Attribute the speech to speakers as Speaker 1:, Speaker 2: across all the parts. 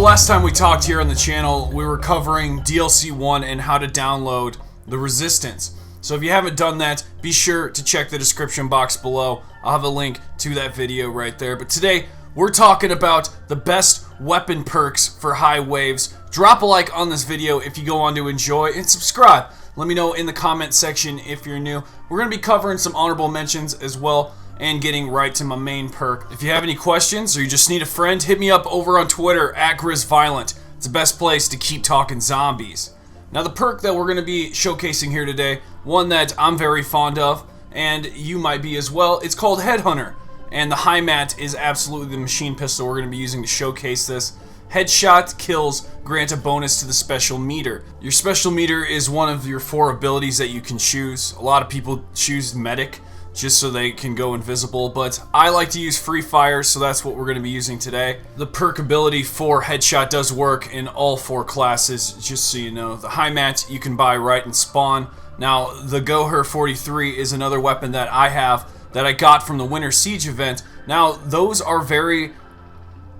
Speaker 1: last time we talked here on the channel, we were covering DLC 1 and how to download the Resistance. So if you haven't done that, be sure to check the description box below. I'll have a link to that video right there. But today, we're talking about the best weapon perks for high waves. Drop a like on this video if you go on to enjoy, and subscribe. Let me know in the comment section if you're new. We're going to be covering some honorable mentions as well, and getting right to my main perk. If you have any questions or you just need a friend, hit me up over on Twitter at GrizzViolent. It's the best place to keep talking zombies. Now the perk that we're going to be showcasing here today, one that I'm very fond of, and you might be as well, it's called Headhunter. And the high mat is absolutely the machine pistol we're going to be using to showcase this. Headshot kills grant a bonus to the special meter. Your special meter is one of your 4 abilities that you can choose. A lot of people choose Medic just so they can go invisible, but I like to use free fire, so that's what we're going to be using today. The perk ability for Headshot does work in all 4 classes, just so you know. The high mat you can buy right in spawn. Now the Goher 43 is another weapon that I have that I got from the Winter Siege event. Now those are very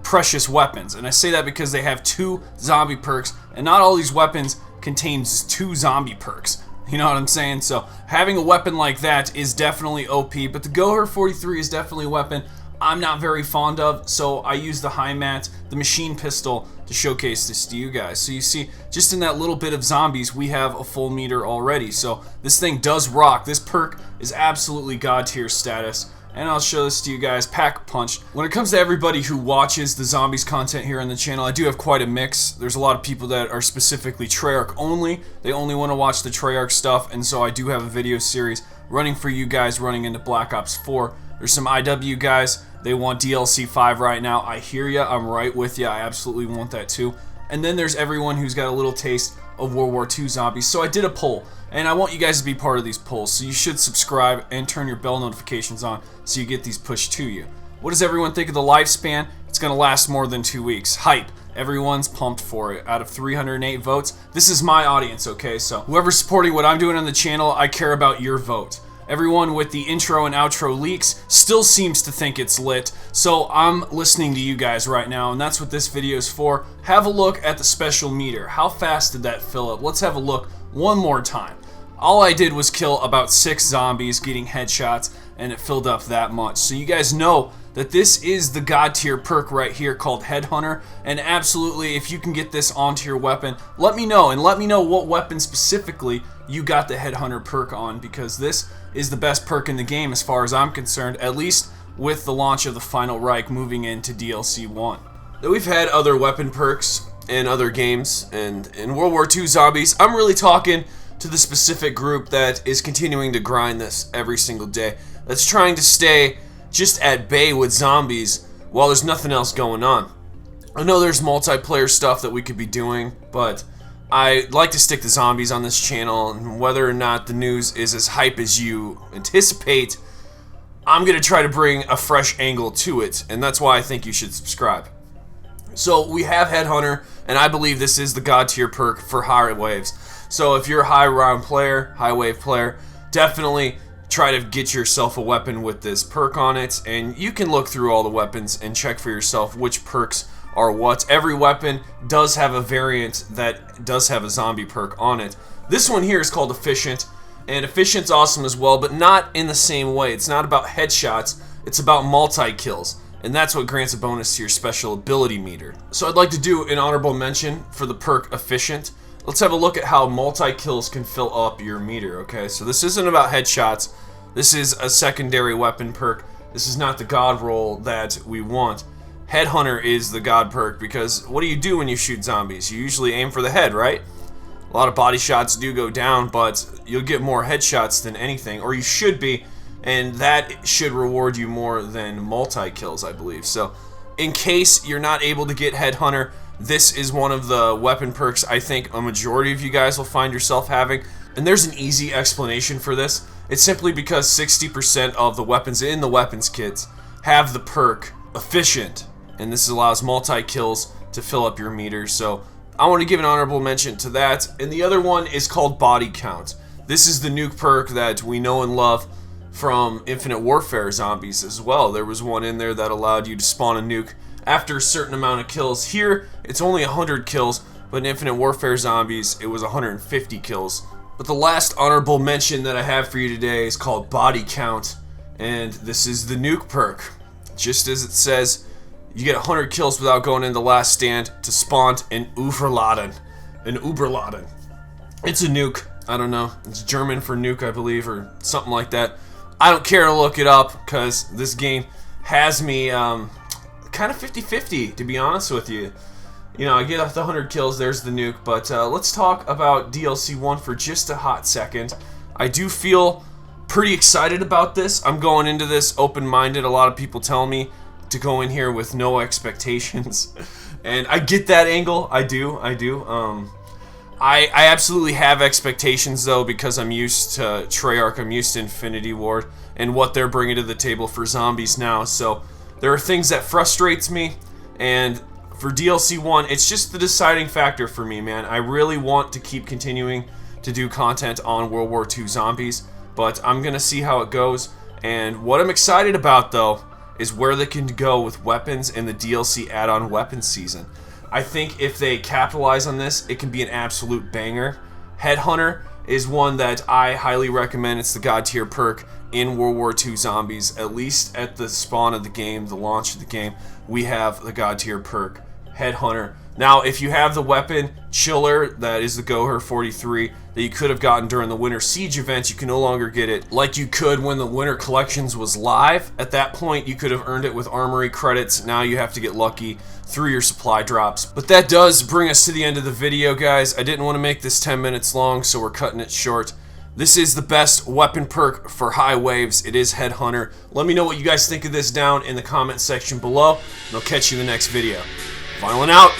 Speaker 1: precious weapons, and I say that because they have 2 zombie perks, and not all these weapons contains 2 zombie perks. You know what I'm saying? So having a weapon like that is definitely OP, but the Goher 43 is definitely a weapon I'm not very fond of, so I use the high mat, the machine pistol, to showcase this to you guys. So you see, just in that little bit of zombies, we have a full meter already. So this thing does rock. This perk is absolutely god tier status. And I'll show this to you guys. Pack Punch. When it comes to everybody who watches the zombies content here on the channel, I do have quite a mix. There's a lot of people that are specifically Treyarch only. They only want to watch the Treyarch stuff, and so I do have a video series running for you guys running into Black Ops 4. There's some IW guys. They want DLC 5 right now. I hear ya. I'm right with ya. I absolutely want that too. And then there's everyone who's got a little taste of World War II zombies. So I did a poll, and I want you guys to be part of these polls. So you should subscribe and turn your bell notifications on so you get these pushed to you. What does everyone think of the lifespan? It's going to last more than 2 weeks. Hype. Everyone's pumped for it. Out of 308 votes, this is my audience, okay? So whoever's supporting what I'm doing on the channel, I care about your vote. Everyone with the intro and outro leaks still seems to think it's lit, so I'm listening to you guys right now, and that's what this video is for. Have a look at the special meter. How fast did that fill up? Let's have a look one more time. All I did was kill about 6 zombies getting headshots, and it filled up that much. So you guys know that this is the god tier perk right here called Headhunter, and absolutely, if you can get this onto your weapon, let me know, and let me know what weapon specifically you got the Headhunter perk on, because this is the best perk in the game as far as I'm concerned, at least with the launch of the final Reich moving into DLC 1. Now, we've had other weapon perks in other games, and in World War II zombies, I'm really talking to the specific group that is continuing to grind this every single day, that's trying to stay just at bay with zombies while there's nothing else going on. I know there's multiplayer stuff that we could be doing, but I like to stick to zombies on this channel, and whether or not the news is as hype as you anticipate, I'm going to try to bring a fresh angle to it, and that's why I think you should subscribe. So we have Headhunter, and I believe this is the god tier perk for high waves. So if you're a high round player, high wave player, definitely try to get yourself a weapon with this perk on it, and you can look through all the weapons and check for yourself which perks are what. Every weapon does have a variant that does have a zombie perk on it. This one here is called Efficient, and Efficient's awesome as well, but not in the same way. It's not about headshots, it's about multi-kills, and that's what grants a bonus to your special ability meter. So I'd like to do an honorable mention for the perk Efficient. Let's have a look at how multi-kills can fill up your meter, okay? So this isn't about headshots. This is a secondary weapon perk. This is not the god roll that we want. Headhunter is the god perk, because what do you do when you shoot zombies? You usually aim for the head, right? A lot of body shots do go down, but you'll get more headshots than anything, or you should be, and that should reward you more than multi-kills, I believe. So in case you're not able to get Headhunter, this is one of the weapon perks I think a majority of you guys will find yourself having. And there's an easy explanation for this. It's simply because 60% of the weapons in the weapons kits have the perk Efficient, and this allows multi-kills to fill up your meter. So I want to give an honorable mention to that. And the other one is called Body Count. This is the nuke perk that we know and love from Infinite Warfare zombies as well. There was one in there that allowed you to spawn a nuke after a certain amount of kills. Here, it's only 100 kills, but in Infinite Warfare Zombies, it was 150 kills. But the last honorable mention that I have for you today is called Body Count, and this is the nuke perk. Just as it says, you get 100 kills without going in the last stand to spawn an Uberladen. An Uberladen. It's a nuke. I don't know. It's German for nuke, I believe, or something like that. I don't care to look it up, because this game has me kind of 50-50, to be honest with you. You know, I get off the 100 kills, there's the nuke, but let's talk about DLC 1 for just a hot second. I do feel pretty excited about this. I'm going into this open-minded. A lot of people tell me to go in here with no expectations, and I get that angle. I do. I absolutely have expectations, though, because I'm used to Treyarch, I'm used to Infinity Ward, and what they're bringing to the table for zombies now. So there are things that frustrates me, and for DLC 1, it's just the deciding factor for me, man. I really want to keep continuing to do content on World War II zombies, but I'm going to see how it goes. And what I'm excited about, though, is where they can go with weapons in the DLC add-on weapons season. I think if they capitalize on this, it can be an absolute banger. Headhunter is one that I highly recommend. It's the God tier perk in World War II Zombies. At least at the spawn of the game, the launch of the game, we have the God tier perk, Headhunter. Now, if you have the weapon Chiller, that is the Goher 43, that you could have gotten during the Winter Siege event, you can no longer get it like you could when the Winter Collections was live. At that point, you could have earned it with Armory credits. Now you have to get lucky through your supply drops. But that does bring us to the end of the video, guys. I didn't want to make this 10 minutes long, so we're cutting it short. This is the best weapon perk for high waves. It is Headhunter. Let me know what you guys think of this down in the comment section below, and I'll catch you in the next video. Final and out.